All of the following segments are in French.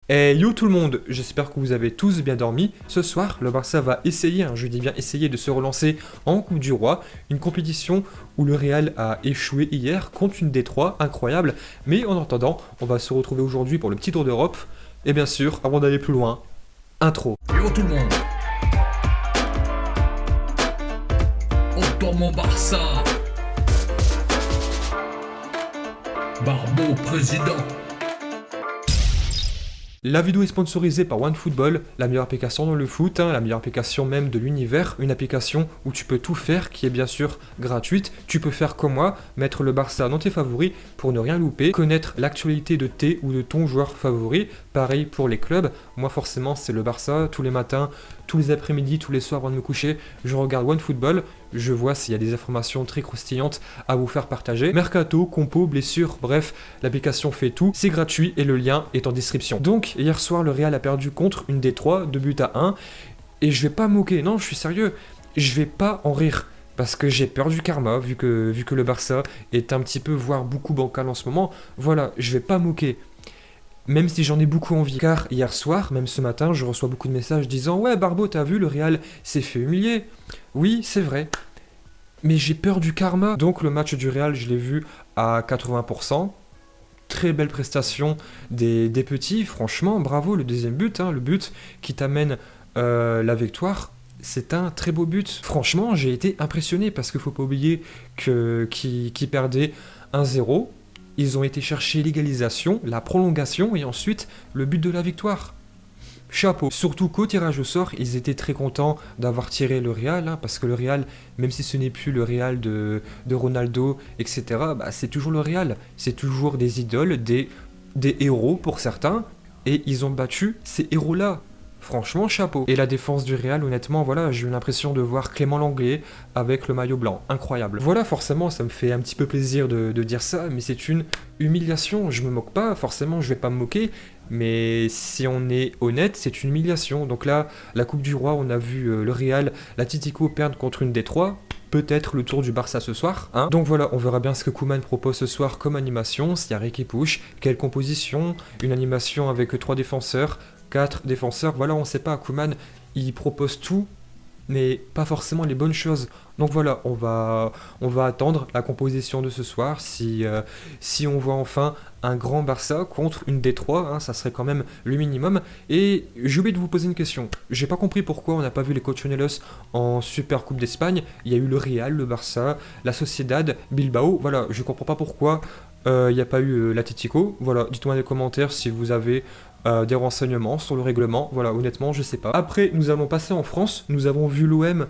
Et yo tout le monde, j'espère que vous avez tous bien dormi. Ce soir, le Barça va essayer, je dis bien essayer de se relancer en Coupe du Roi, une compétition où le Real a échoué hier contre une Détroit, incroyable. Mais en attendant, on va se retrouver aujourd'hui pour le petit tour d'Europe. Et bien sûr, avant d'aller plus loin, intro. Yo tout le monde, on tourne mon Barça. Barbeau président. La vidéo est sponsorisée par OneFootball, la meilleure application dans le foot, la meilleure application même de l'univers, une application où tu peux tout faire, qui est bien sûr gratuite. Tu peux faire comme moi, mettre le Barça dans tes favoris pour ne rien louper, connaître l'actualité de tes ou de ton joueur favori. Pareil pour les clubs, moi forcément c'est le Barça, tous les matins, tous les après-midi, tous les soirs avant de me coucher, je regarde OneFootball, je vois s'il y a des informations très croustillantes à vous faire partager. Mercato, compo, blessure, bref, l'application fait tout, c'est gratuit et le lien est en description. Donc, hier soir, le Real a perdu contre une Détroit, 2-1, et je vais pas me moquer, non, je suis sérieux, je vais pas en rire. Parce que j'ai peur du karma, vu que le Barça est un petit peu, voire beaucoup bancal en ce moment. Voilà, je vais pas moquer. Même si j'en ai beaucoup envie, car hier soir, même ce matin, je reçois beaucoup de messages disant « Ouais, Barbeau, t'as vu, le Real s'est fait humilier ?» Oui, c'est vrai. Mais j'ai peur du karma. Donc le match du Real, je l'ai vu à 80%. Très belle prestation des petits, franchement, bravo, le deuxième but, le but qui t'amène la victoire. C'est un très beau but. Franchement, j'ai été impressionné parce qu'il ne faut pas oublier qu'ils perdaient 1-0. Ils ont été chercher l'égalisation, la prolongation et ensuite le but de la victoire. Chapeau. Surtout qu'au tirage au sort, ils étaient très contents d'avoir tiré le Real, parce que le Real, même si ce n'est plus le Real de Ronaldo, etc., c'est toujours le Real. C'est toujours des idoles, des héros pour certains, et ils ont battu ces héros-là. Franchement, chapeau. Et la défense du Real, honnêtement, voilà, j'ai eu l'impression de voir Clément Lenglet avec le maillot blanc. Incroyable. Voilà, forcément, ça me fait un petit peu plaisir de dire ça, mais c'est une humiliation. Je me moque pas, forcément, je vais pas me moquer, mais si on est honnête, c'est une humiliation. Donc là, la Coupe du Roi, on a vu le Real, l'Atlético perdre contre une Détroit. Peut-être le tour du Barça ce soir. Donc voilà, on verra bien ce que Koeman propose ce soir comme animation, s'il y a Riqui Puig, quelle composition, une animation avec 3 défenseurs, 4 défenseurs, voilà, on sait pas, Koeman, il propose tout, mais pas forcément les bonnes choses. Donc voilà, on va attendre la composition de ce soir, si on voit enfin un grand Barça contre une Détroit, ça serait quand même le minimum. Et j'ai oublié de vous poser une question, j'ai pas compris pourquoi on n'a pas vu les Colchoneros en Super Coupe d'Espagne. Il y a eu le Real, le Barça, la Sociedad, Bilbao, voilà, je comprends pas pourquoi il n'y a pas eu l'Atlético. Voilà, dites-moi dans les commentaires si vous avez des renseignements sur le règlement. Voilà, honnêtement, je sais pas. Après, nous allons passer en France. Nous avons vu l'OM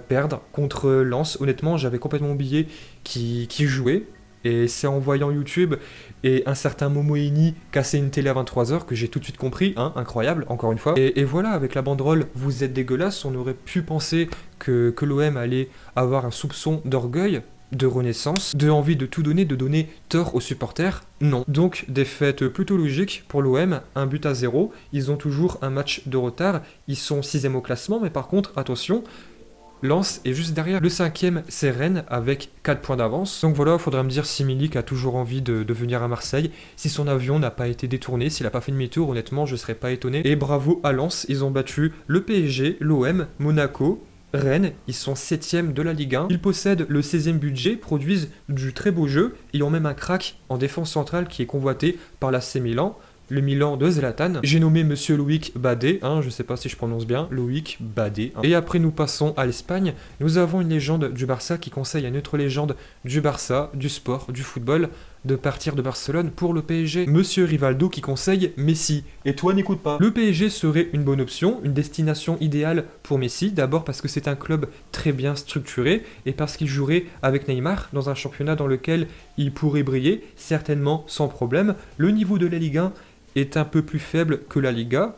perdre contre Lens. Honnêtement, j'avais complètement oublié qui jouait. Et c'est en voyant YouTube et un certain Momoini casser une télé à 23h que j'ai tout de suite compris, incroyable, encore une fois. Et voilà, avec la banderole « Vous êtes dégueulasse », on aurait pu penser que l'OM allait avoir un soupçon d'orgueil, de renaissance, de envie de tout donner, de donner tort aux supporters. Non. Donc, défaite plutôt logique pour l'OM, 1-0. Ils ont toujours un match de retard. Ils sont 6e au classement, mais par contre, attention, Lens est juste derrière. Le 5e, c'est Rennes avec 4 points d'avance. Donc voilà, il faudra me dire si Milik a toujours envie de venir à Marseille, si son avion n'a pas été détourné, s'il n'a pas fait demi-tour, honnêtement, je ne serais pas étonné. Et bravo à Lens, ils ont battu le PSG, l'OM, Monaco, Rennes, ils sont 7e de la Ligue 1, ils possèdent le 16e budget, produisent du très beau jeu, ils ont même un crack en défense centrale qui est convoité par l'AC Milan, le Milan de Zlatan. J'ai nommé Monsieur Loïc Badé, je sais pas si je prononce bien, Loïc Badé. Et après nous passons à l'Espagne, nous avons une légende du Barça qui conseille à une autre légende du Barça, du sport, du football, de partir de Barcelone pour le PSG. Monsieur Rivaldo qui conseille Messi. Et toi n'écoute pas. Le PSG serait une bonne option, une destination idéale pour Messi, d'abord parce que c'est un club très bien structuré et parce qu'il jouerait avec Neymar dans un championnat dans lequel il pourrait briller, certainement sans problème. Le niveau de la Ligue 1 est un peu plus faible que la Liga,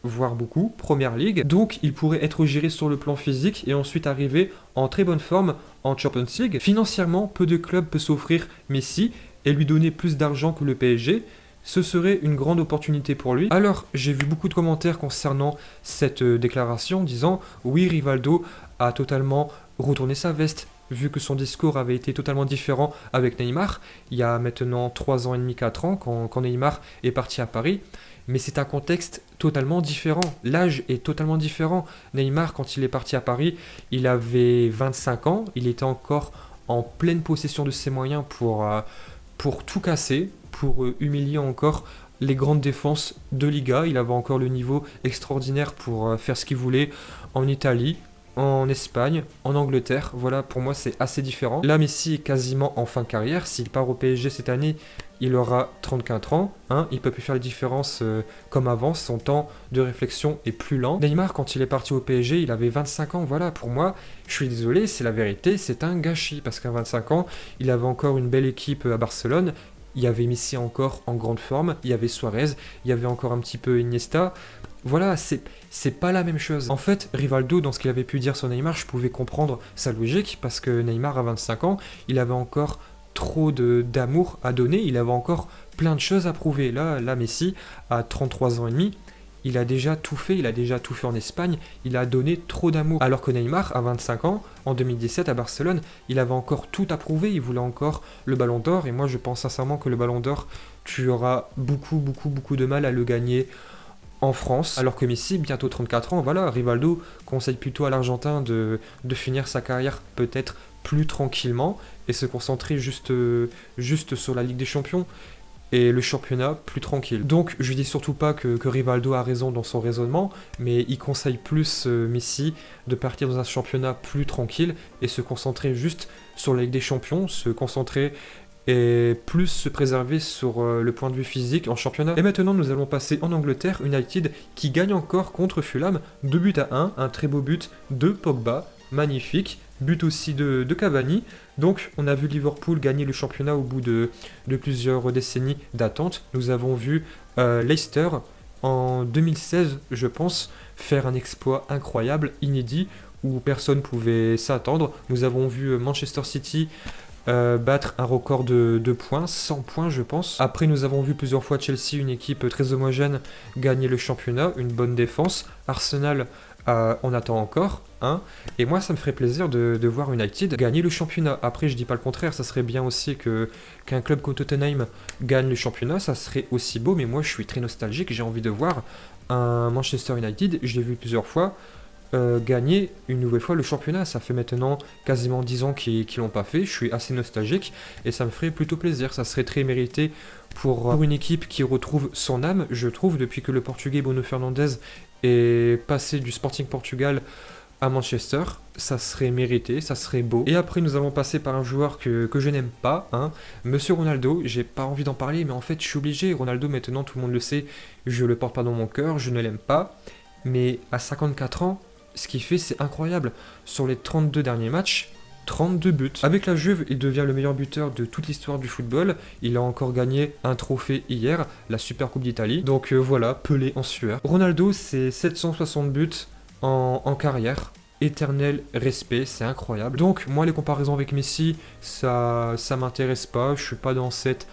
voire beaucoup, Première Ligue. Donc il pourrait être géré sur le plan physique et ensuite arriver en très bonne forme en Champions League. Financièrement, peu de clubs peuvent s'offrir Messi et lui donner plus d'argent que le PSG. Ce serait une grande opportunité pour lui. Alors, j'ai vu beaucoup de commentaires concernant cette déclaration disant « Oui, Rivaldo a totalement retourné sa veste ». Vu que son discours avait été totalement différent avec Neymar, il y a maintenant 3 ans et demi, 4 ans, quand Neymar est parti à Paris. mais c'est un contexte totalement différent. L'âge est totalement différent. Neymar, quand il est parti à Paris, il avait 25 ans, il était encore en pleine possession de ses moyens pour tout casser, pour humilier encore les grandes défenses de Liga. Il avait encore le niveau extraordinaire pour faire ce qu'il voulait en Italie, en Espagne, en Angleterre. Voilà, pour moi, c'est assez différent. Là, Messi est quasiment en fin de carrière. S'il part au PSG cette année, il aura 34 ans. Hein. Il peut plus faire les différences comme avant. Son temps de réflexion est plus lent. Neymar, quand il est parti au PSG, il avait 25 ans. Voilà, pour moi, je suis désolé, c'est la vérité, c'est un gâchis. Parce qu'à 25 ans, il avait encore une belle équipe à Barcelone. Il y avait Messi encore en grande forme. Il y avait Suarez. Il y avait encore un petit peu Iniesta. Voilà, c'est pas la même chose. En fait, Rivaldo, dans ce qu'il avait pu dire sur Neymar, je pouvais comprendre sa logique, parce que Neymar, à 25 ans, il avait encore trop d'amour à donner, il avait encore plein de choses à prouver. Là, Messi, à 33 ans et demi, il a déjà tout fait, en Espagne, il a donné trop d'amour. Alors que Neymar, à 25 ans, en 2017 à Barcelone, il avait encore tout à prouver, il voulait encore le Ballon d'Or, et moi je pense sincèrement que le Ballon d'Or, tu auras beaucoup de mal à le gagner en France, alors que Messi, bientôt 34 ans, voilà, Rivaldo conseille plutôt à l'Argentin de finir sa carrière peut-être plus tranquillement et se concentrer juste sur la Ligue des Champions et le championnat plus tranquille. Donc je dis surtout pas que Rivaldo a raison dans son raisonnement, mais il conseille plus Messi de partir dans un championnat plus tranquille et se concentrer juste sur la Ligue des Champions, se concentrer et plus se préserver sur le point de vue physique en championnat. Et maintenant nous allons passer en Angleterre, United qui gagne encore contre Fulham, 2-1, un très beau but de Pogba, magnifique, but aussi de Cavani. Donc on a vu Liverpool gagner le championnat au bout de plusieurs décennies d'attente. Nous avons vu Leicester en 2016, je pense, faire un exploit incroyable, inédit, où personne ne pouvait s'attendre. Nous avons vu Manchester City battre un record de points, 100 points je pense. Après nous avons vu plusieurs fois Chelsea, une équipe très homogène, gagner le championnat, une bonne défense. Arsenal, on attend encore, hein. Et moi ça me ferait plaisir de voir United gagner le championnat. Après je dis pas le contraire, ça serait bien aussi qu'un club comme Tottenham gagne le championnat, ça serait aussi beau, mais moi je suis très nostalgique, j'ai envie de voir un Manchester United, je l'ai vu plusieurs fois, gagner une nouvelle fois le championnat. Ça fait maintenant quasiment 10 ans qu'ils l'ont pas fait, je suis assez nostalgique et ça me ferait plutôt plaisir, ça serait très mérité pour une équipe qui retrouve son âme, je trouve, depuis que le Portugais Bruno Fernandes est passé du Sporting Portugal à Manchester, ça serait mérité, ça serait beau. Et après nous allons passer par un joueur que je n'aime pas, hein, Monsieur Ronaldo. J'ai pas envie d'en parler, mais en fait je suis obligé. Ronaldo, maintenant tout le monde le sait, je le porte pas dans mon cœur, je ne l'aime pas, mais à 54 ans, ce qu'il fait, c'est incroyable. Sur les 32 derniers matchs, 32 buts. Avec la Juve, il devient le meilleur buteur de toute l'histoire du football. Il a encore gagné un trophée hier, la Super Coupe d'Italie. Donc voilà, Pelé en sueur. Ronaldo, c'est 760 buts en carrière. Éternel respect, c'est incroyable. Donc moi, les comparaisons avec Messi, ça m'intéresse pas. Je suis pas dans cette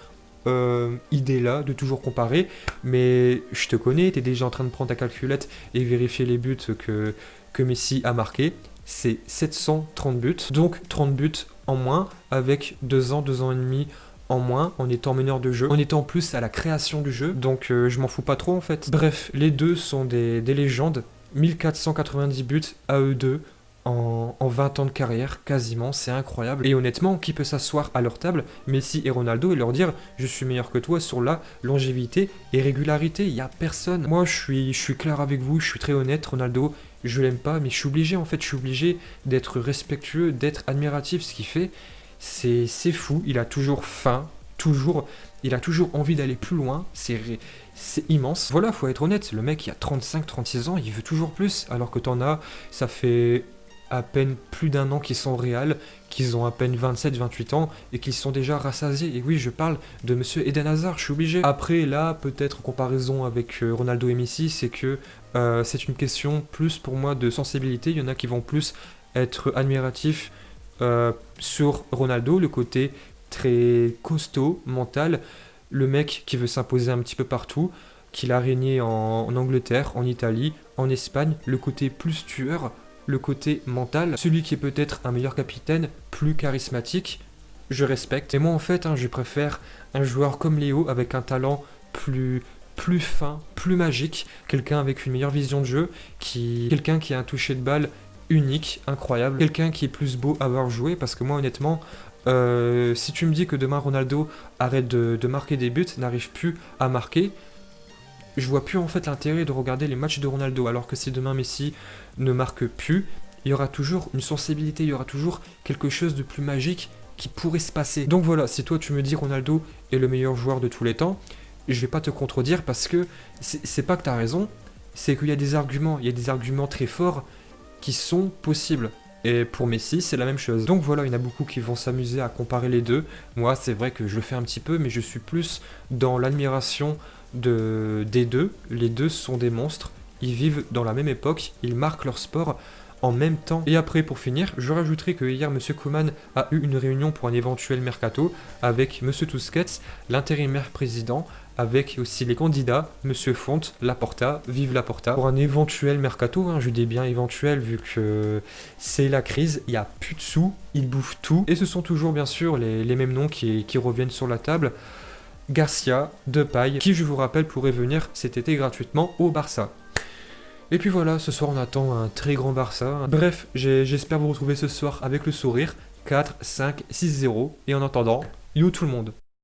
idée-là de toujours comparer. Mais je te connais, t'es déjà en train de prendre ta calculette et vérifier les buts que Messi a marqué. C'est 730 buts, donc 30 buts en moins, avec 2 ans et demi en moins, en étant meneur de jeu, en étant plus à la création du jeu, donc je m'en fous pas trop en fait. Bref, les deux sont des légendes, 1490 buts à eux deux, en 20 ans de carrière, quasiment, c'est incroyable. Et honnêtement, qui peut s'asseoir à leur table, Messi et Ronaldo, et leur dire « Je suis meilleur que toi sur la longévité et régularité », il n'y a personne. Moi, je suis clair avec vous, je suis très honnête, Ronaldo, je l'aime pas, mais je suis obligé, en fait, je suis obligé d'être respectueux, d'être admiratif. Ce qu'il fait, c'est fou, il a toujours faim, il a toujours envie d'aller plus loin, c'est immense. Voilà, faut être honnête, le mec, il a 35-36 ans, il veut toujours plus, alors que t'en as, ça fait à peine plus d'un an qu'ils sont au Real, qu'ils ont à peine 27-28 ans et qu'ils sont déjà rassasiés. Et oui, je parle de monsieur Eden Hazard, je suis obligé. Après, là, peut-être en comparaison avec Ronaldo et Messi, c'est que c'est une question plus pour moi de sensibilité. Il y en a qui vont plus être admiratifs sur Ronaldo, le côté très costaud, mental, le mec qui veut s'imposer un petit peu partout, qu'il a régné en Angleterre, en Italie, en Espagne, le côté plus tueur, le côté mental, celui qui est peut-être un meilleur capitaine, plus charismatique, je respecte. Et moi en fait, je préfère un joueur comme Léo avec un talent plus plus fin, plus magique, quelqu'un avec une meilleure vision de jeu, quelqu'un qui a un toucher de balle unique, incroyable, quelqu'un qui est plus beau à voir jouer, parce que moi honnêtement, si tu me dis que demain Ronaldo arrête de marquer des buts, n'arrive plus à marquer, je vois plus en fait l'intérêt de regarder les matchs de Ronaldo, alors que si demain Messi ne marque plus, il y aura toujours une sensibilité, il y aura toujours quelque chose de plus magique qui pourrait se passer. Donc voilà, si toi tu me dis Ronaldo est le meilleur joueur de tous les temps, je vais pas te contredire parce que c'est pas que tu as raison, c'est qu'il y a des arguments très forts qui sont possibles. Et pour Messi, c'est la même chose. Donc voilà, il y en a beaucoup qui vont s'amuser à comparer les deux. Moi, c'est vrai que je le fais un petit peu, mais je suis plus dans l'admiration des deux. Les deux sont des monstres. Ils vivent dans la même époque, ils marquent leur sport en même temps. Et après, pour finir, je rajouterai que hier, M. Koeman a eu une réunion pour un éventuel mercato avec M. Tusquets, l'intérimaire président, avec aussi les candidats, M. Font, Laporta, vive Laporta, pour un éventuel mercato, hein, je dis bien éventuel vu que c'est la crise, il n'y a plus de sous, ils bouffent tout, et ce sont toujours bien sûr les mêmes noms qui reviennent sur la table. Garcia, Depay, qui je vous rappelle pourrait venir cet été gratuitement au Barça. Et puis voilà, ce soir on attend un très grand Barça. Bref, j'espère vous retrouver ce soir avec le sourire, 4, 5, 6-0, et en attendant, yo tout le monde.